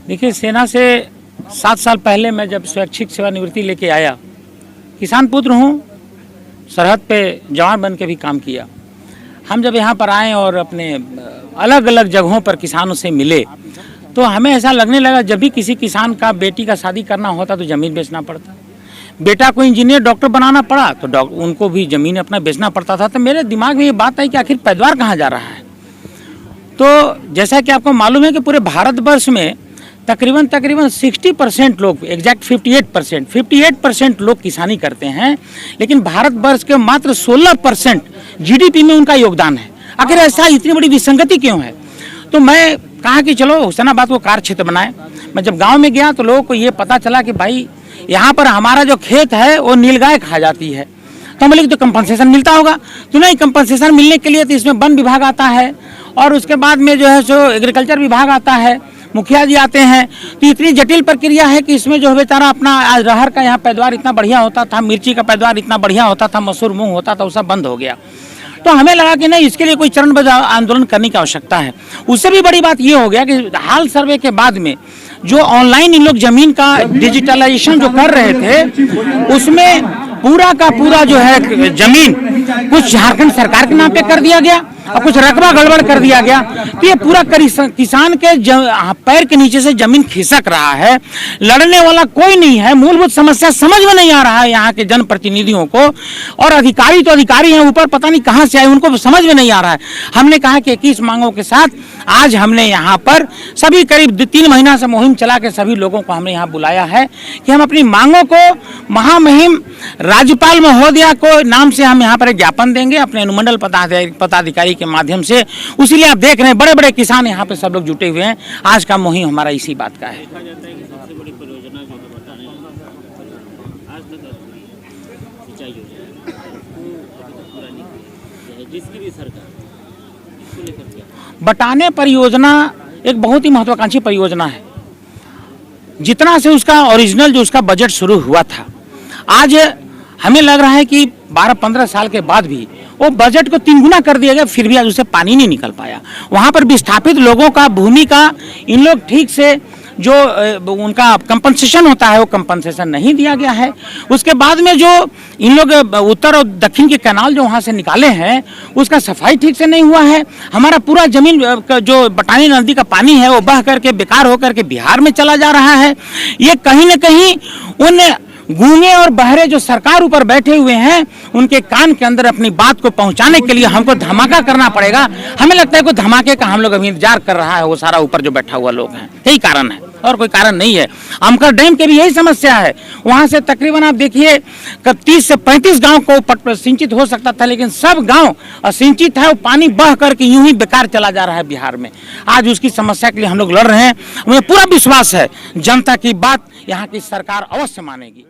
देखिए, सेना से 7 साल पहले मैं जब स्वैच्छिक सेवानिवृत्ति लेके आया, किसान पुत्र हूँ, सरहद पे जवान बन के भी काम किया। हम जब यहाँ पर आए और अपने अलग अलग जगहों पर किसानों से मिले तो हमें ऐसा लगने लगा, जब भी किसी किसान का बेटी का शादी करना होता तो ज़मीन बेचना पड़ता, बेटा को इंजीनियर डॉक्टर बनाना पड़ा तो उनको भी ज़मीन अपना बेचना पड़ता था। तो मेरे दिमाग में ये बात आई कि आखिर पैदावार कहाँ जा रहा है। तो जैसा कि आपको मालूम है कि पूरे भारतवर्ष में तकरीबन 60% लोग, एग्जैक्ट 58% लोग किसानी करते हैं, लेकिन भारतवर्ष के मात्र 16% जीडीपी में उनका योगदान है। आखिर ऐसा इतनी बड़ी विसंगति क्यों है? तो मैं कहा कि चलो हुसैनाबाद को कार्य क्षेत्र बनाए। मैं जब गांव में गया तो लोगों को ये पता चला कि भाई यहाँ पर हमारा जो खेत है वो नीलगाय खा जाती है। तो बोले कि तो कंपनसेशन मिलता होगा। तो नहीं, कंपनसेशन मिलने के लिए तो इसमें वन विभाग आता है और उसके बाद में जो है सो एग्रीकल्चर विभाग आता है, मुखिया जी आते हैं। तो इतनी जटिल प्रक्रिया है कि इसमें जो है बेचारा अपना आज अरहर का यहाँ पैदावार इतना बढ़िया होता था, मिर्ची का पैदावार इतना बढ़िया होता था, मसूर मूंग होता था, वो सब बंद हो गया। तो हमें लगा कि नहीं, इसके लिए कोई चरणबद्ध आंदोलन करने की आवश्यकता है। उससे भी बड़ी बात ये हो गया कि हाल सर्वे के बाद में जो ऑनलाइन इन लोग जमीन का डिजिटलाइजेशन जो कर रहे थे, उसमें पूरा का पूरा जो है जमीन कुछ झारखंड सरकार के नाम पे कर दिया गया और कुछ रकबा गड़बड़ कर दिया गया। तो ये पूरा किसान के पैर के नीचे से जमीन खिसक रहा है। लड़ने वाला कोई नहीं है, मूलभूत समस्या समझ में नहीं आ रहा है यहाँ के जनप्रतिनिधियों को। और अधिकारी तो अधिकारी हैं, ऊपर पता नहीं कहाँ से आए, उनको समझ में नहीं आ रहा है। हमने कहा कि 21 मांगों के साथ आज हमने यहाँ पर सभी करीब 3 महीना से मुहिम चला के सभी लोगों को हमने यहाँ बुलाया है कि हम अपनी मांगों को महामहिम राज्यपाल महोदया को नाम से हम यहाँ पर एक ज्ञापन देंगे अपने अनुमंडल पदाधिकारी के माध्यम से। उसीलिए आप देख रहे हैं बड़े बड़े किसान यहाँ पे सब लोग जुटे हुए हैं। आज का मुहिम हमारा इसी बात का है। बटाने परियोजना एक बहुत ही महत्वाकांक्षी परियोजना है। जितना से उसका ओरिजिनल जो उसका बजट शुरू हुआ था, आज हमें लग रहा है कि 12-15 साल के बाद भी वो बजट को 3 गुना कर दिया गया, फिर भी आज उसे पानी नहीं निकल पाया। वहाँ पर विस्थापित लोगों का भूमि का इन लोग ठीक से जो उनका कंपनसेशन होता है वो कंपनसेशन नहीं दिया गया है। उसके बाद में जो इन लोग उत्तर और दक्षिण के कैनाल जो वहाँ से निकाले हैं उसका सफाई ठीक से नहीं हुआ है। हमारा पूरा जमीन जो बटानी नदी का पानी है वो बह करके बेकार होकर के बिहार में चला जा रहा है। ये कहीं न कहीं उन गूंगे और बहरे जो सरकार ऊपर बैठे हुए हैं उनके कान के अंदर अपनी बात को पहुंचाने के लिए हमको धमाका करना पड़ेगा। हमें लगता है कोई धमाके का हम लोग अभी इंतजार कर रहा है, वो सारा ऊपर जो बैठा हुआ लोग हैं, यही कारण है और कोई कारण नहीं है। अमकर डैम के भी यही समस्या है। वहां से तकरीबन आप देखिए 30 से 35 गांव को सिंचित हो सकता था, लेकिन सब गांव असिंचित है। वो पानी बह करके यूं ही बेकार चला जा रहा है बिहार में। आज उसकी समस्या के लिए हम लोग लड़ रहे हैं। मुझे पूरा विश्वास है जनता की बात यहाँ की सरकार अवश्य मानेगी।